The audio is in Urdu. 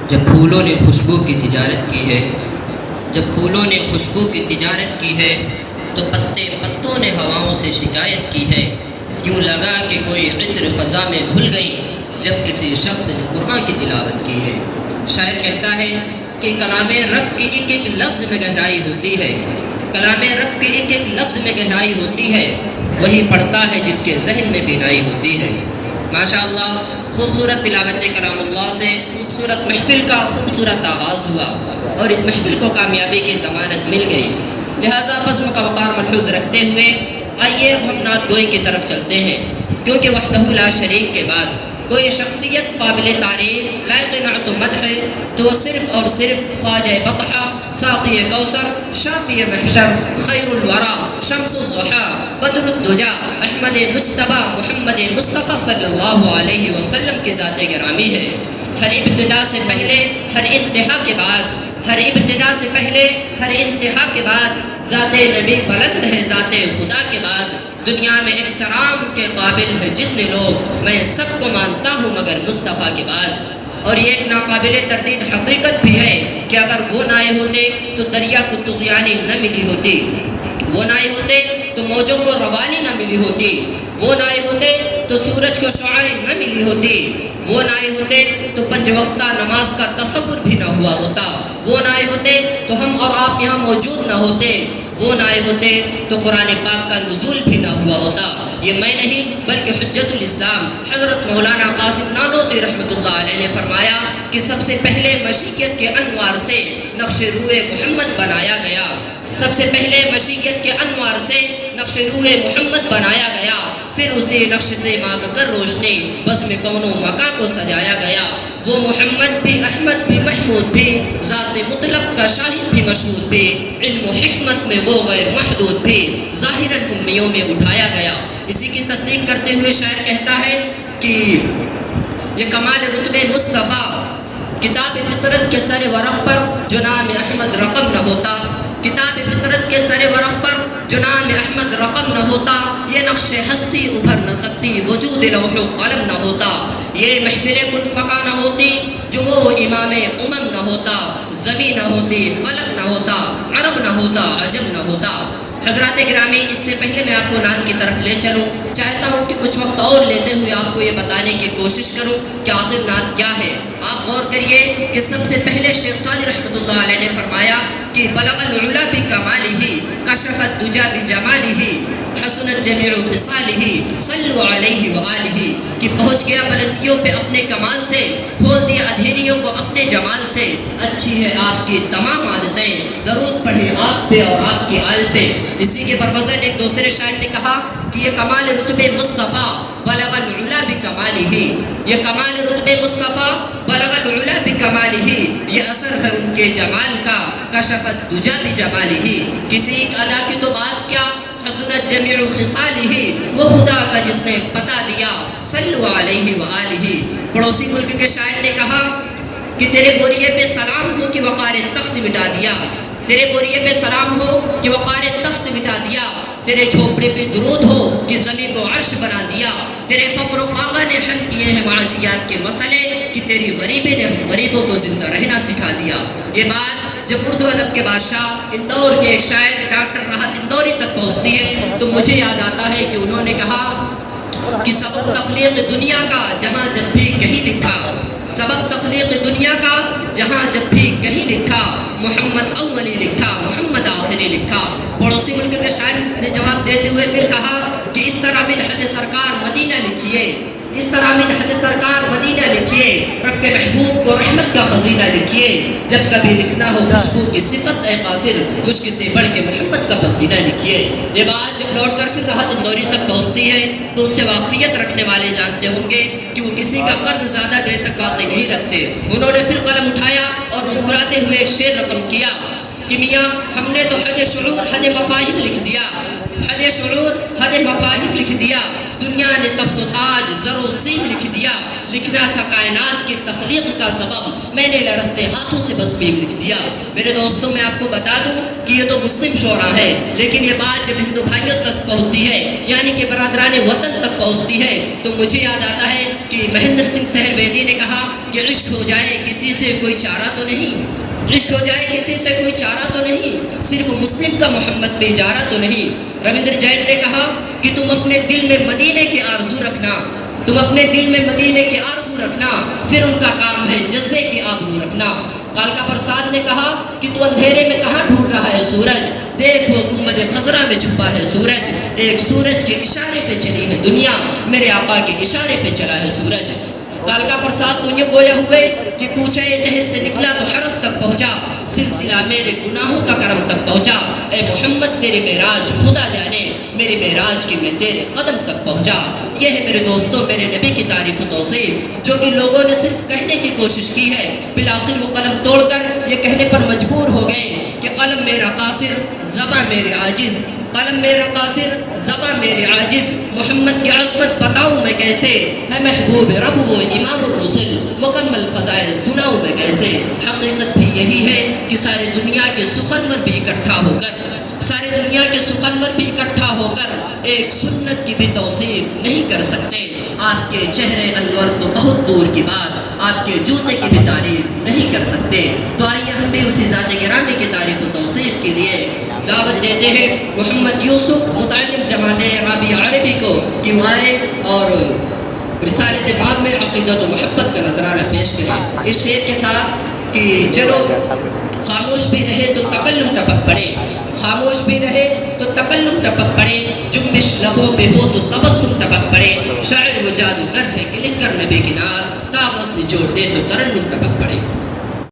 جب پھولوں نے خوشبو کی تجارت کی ہے، جب پھولوں نے خوشبو کی تجارت کی ہے تو پتوں نے ہواؤں سے شکایت کی ہے۔ یوں لگا کہ کوئی عطر فضا میں گھل گئی جب کسی شخص نے قرآن کی تلاوت کی ہے۔ شاعر کہتا ہے کہ کلام رب کے ایک ایک لفظ میں گہرائی ہوتی ہے، کلام رب کے ایک ایک لفظ میں گہرائی ہوتی ہے، وہی پڑھتا ہے جس کے ذہن میں بینائی ہوتی ہے۔ ماشاءاللہ، خوبصورت تلاوت کلام اللہ سے خوبصورت محفل کا خوبصورت آغاز ہوا اور اس محفل کو کامیابی کی ضمانت مل گئی۔ لہٰذا بزم کا وقار ملحوظ رکھتے ہوئے آئیے ہم نعت گوئی کی طرف چلتے ہیں، کیونکہ وحدہ لا شریک کے بعد کوئی شخصیت قابل تعریف لائق نعت و مدح ہے تو وہ صرف اور صرف خواجہ بطحہ، ساقی کوثر، شافی محشر، خیر الورا، شمس الضحیٰ، بدر الدجا، احمد مجتبیٰ محمد مصطفیٰ صلی اللہ علیہ وسلم کی ذات گرامی ہے۔ ہر ابتدا سے پہلے ہر انتہا کے بعد، ہر ابتدا سے پہلے ہر انتہا کے بعد ذات نبی بلند ہے، ذات خدا کے بعد دنیا میں احترام کے قابل ہے جتنے لوگ، میں سب کو مانتا ہوں مگر مصطفیٰ کے بعد۔ اور یہ ایک ناقابل تردید حقیقت بھی ہے کہ اگر وہ نہ آئے ہوتے تو دریا کو طغیانی نہ ملی ہوتی، وہ نہ آئے ہوتے تو موجوں کو روانی نہ ملی ہوتی، وہ نہ آئے ہوتے تو سورج کو شعاعیں نہ ملی ہوتی، وہ نہ آئے ہوتے تو پنج وقتہ نماز کا تصور بھی نہ ہوا ہوتا، وہ نہ آئے ہوتے تو ہم اور آپ یہاں موجود نہ ہوتے، وہ نہ آئے ہوتے تو قرآن پاک کا نزول بھی نہ ہوا ہوتا۔ یہ میں نہیں بلکہ حجت الاسلام حضرت مولانا قاسم نانوتوی رحمۃ اللہ علیہ نے فرمایا کہ سب سے پہلے مشیت کے انوار سے نقش روئے محمد بنایا گیا، سب سے پہلے مشیت کے انوار سے نقش روئے محمد بنایا گیا، پھر اسی نقش سے مانگ کر روشنی بزم کون و مکاں کو سجایا گیا۔ وہ محمد بھی، احمد بھی، محمود بھی، ذات مطلق کا شاہد بھی، مشہود بھی، علم و حکمت میں وہ غیر محدود بھی، ظاہراً امیوں میں اٹھایا گیا۔ اسی کی تصدیق کرتے ہوئے شاعر کہتا ہے کہ یہ کمال رتبے مصطفیٰ، کتاب فطرت کے سر ورق پر جو نام احمد رقم نہ ہوتا، کتاب فطرت کے سر ورق پر جو نام احمد رقم نہ ہوتا، یہ نقش ہستی ابھر نہ سکتی وجود لوح و قلم نہ ہوتا، یہ محفل کن فقا نہ ہوتی جو وہ امام امم نہ ہوتا، زمین نہ ہوتی، فلک نہ ہوتا، عرب نہ ہوتا، عجم نہ ہوتا۔ حضرات گرامی، اس سے پہلے میں آپ کو نعت کی طرف لے چلوں، چاہتا ہوں کہ کچھ وقت اور لیتے ہوئے آپ کو یہ بتانے کی کوشش کروں کہ آخر نعت کیا ہے۔ آپ غور کریے کہ سب سے پہلے شیخ سعدی رحمۃ اللہ علیہ نے فرمایا کہ بلغ العلا بکمالہ، کشف الدجا بجمالہ، حسنت جمیع خصالہ، صلوا علیہ وآلہ، کہ پہنچ گیا بلندیوں پہ اپنے کمال سے، کھول دیا اندھیریوں کو اپنے جمال سے، اچھی ہے آپ کی تمام عادتیں، درود پڑھے آپ پہ اور آپ کے آل پہ۔ اسی کے بروزن ایک دوسرے شاعر نے کہا کہ یہ کمال رتبے مصطفیٰ بلغ العلا بکمالہ، یہ کمال رتبے مصطفیٰ بلغ العلا بکمالہ، یہ اثر ہے ان کے جمال کا، کشف الدجا بجمالہ، کسی ایک ادا کی تو بات کیا، حسنت جمیع خصالہ، وہ خدا کا جس نے بتا دیا، صلوا علیہ وآلہ۔ پڑوسی ملک کے شاعر نے کہا کہ تیرے بوریے پہ سلام ہو کہ وقار تخت مٹا دیا، تیرے بوریے پہ سلام ہو کہ وقار تخت مٹا دیا، تیرے جھوپڑے پہ درود ہو کہ زمین کو عرش بنا دیا، تیرے فقر و فاقہ نے حل کیے ہیں معاشیات کے مسئلے کہ تیری غریبی نے ہم غریبوں کو زندہ رہنا سکھا دیا۔ یہ بات جب اردو ادب کے بادشاہ اندور کے ایک شاعر ڈاکٹر راحت اندوری تک پہنچتی ہے تو مجھے یاد آتا ہے کہ انہوں نے کہا کہ سبب تخلیق دنیا کا جہاں جب بھی کہیں لکھا، سبب تخلیق دنیا کا جہاں جب بھی کہیں لکھا، محمد اولی لکھا، محمد آخری لکھا۔ پڑوسی ملک کے شاعر نے جواب دیتے ہوئے پھر کہا کہ اس طرح مدحت سرکار مدینہ لکھیے، اس طرح مدحت سرکار مدینہ لکھیے، رب کے محبوب کو رحمت کا خزینہ لکھیے، جب کبھی لکھنا ہو خوشبو کی صفت اے قاصر، مشک سے بڑھ کے محمد کا پسینہ لکھیے۔ یہ بات جب لوٹ کر پھر راحت اندوری تک پہنچتی ہے تو ان سے واقفیت رکھنے والے جانتے ہوں گے کہ وہ کسی کا قرض زیادہ دیر تک باقی نہیں رکھتے۔ انہوں نے پھر قلم اٹھایا اور مسکراتے ہوئے ایک شعر رقم کیا کہ میاں ہم نے تو حد شعور حد مفاہیم لکھ دیا، حد شعور حد مفاہیم لکھ دیا، دنیا نے تخت و تاج زر و سیم لکھ دیا، لکھنا تھا کائنات کی تخلیق کا سبب، میں نے لرزتے ہاتھوں سے بس بیم لکھ دیا۔ میرے دوستوں میں آپ کو بتا دوں کہ یہ تو مسلم شعراء ہے، لیکن یہ بات جب ہندو بھائیوں تک پہنچتی ہے، یعنی کہ برادران وطن تک پہنچتی ہے، تو مجھے یاد آتا ہے کہ مہندر سنگھ سہر بیدی نے کہا کہ عشق ہو جائے کسی سے کوئی چارہ تو نہیں، عشق ہو جائے کسی سے کوئی چارہ تو نہیں، صرف مسلم کا محمد پہ اجارہ تو نہیں۔ روندر جین نے کہا کہ تم اپنے دل میں مدینے کی آرزو رکھنا، تم اپنے دل میں مدینے کی آرزو رکھنا، پھر ان کا کام ہے جذبے کی آبرو رکھنا۔ کالکا پرساد نے کہا کہ تو اندھیرے میں کہاں ڈھونڈ رہا ہے سورج، دیکھو گنبد خضرا میں چھپا ہے سورج، ایک سورج کے اشارے پہ چلی ہے دنیا، میرے آقا کے اشارے پہ چلا ہے سورج۔ کالکا پرساد تو یہ گویا ہوئے کہ کوچہ دہر سے نکلا تو حرم تک پہنچا، سلسلہ میرے گناہوں کا کرم تک پہنچا، اے محمد تیرے معراج خدا جانے، میرے معراج کی میں تیرے قدم تک پہنچا۔ یہ ہے میرے دوستوں میرے نبی کی تعریف و توصیف، جو کہ لوگوں نے صرف کہنے کی کوشش کی ہے، بالآخر وہ قلم توڑ کر یہ کہنے پر مجبور ہو گئے کہ قلم میرا قاصر زباں میرے عاجز، قلم میرا قاصر زباں میرے عاجز، محمد کی عظمت بتاؤں میں کیسے، ہے محبوب رب وہ امام الرسل، مکمل فضائل سناؤں میں کیسے۔ حقیقت بھی یہی ہے کہ ساری دنیا کے سخنور بھی اکٹھا ہو کر، ساری دنیا کے سخنور بھی اکٹھا ہو کر ایک سنت کی بھی توصیف نہیں کر سکتے۔ آپ کے چہرے انور تو بہت دور کی بات، آپ کے جوتے کی بھی تعریف نہیں کر سکتے۔ تو آئیے ہم بھی اسی ذات گرامی کی تعریف و توصیف کے لیے دعوت دیتے ہیں محمد یوسف متعلم جماعت رابعہ عربی کو کہ وہ آئے اور رسالت باب میں عقیدت و محبت کا نذرانہ پیش کریں اس شعر کے ساتھ کہ چلو خاموش بھی رہے تو تکلم ٹپک پڑے، خاموش بھی رہے تو تکلم ٹپک پڑے، جنبش لبوں پہ ہو تو تبسم ٹپک پڑے، شاعر وہ جادوگر ہے کہ لکھ کر نبی کے نام کاغذ نچوڑ دے تو ترنم ٹپک پڑے۔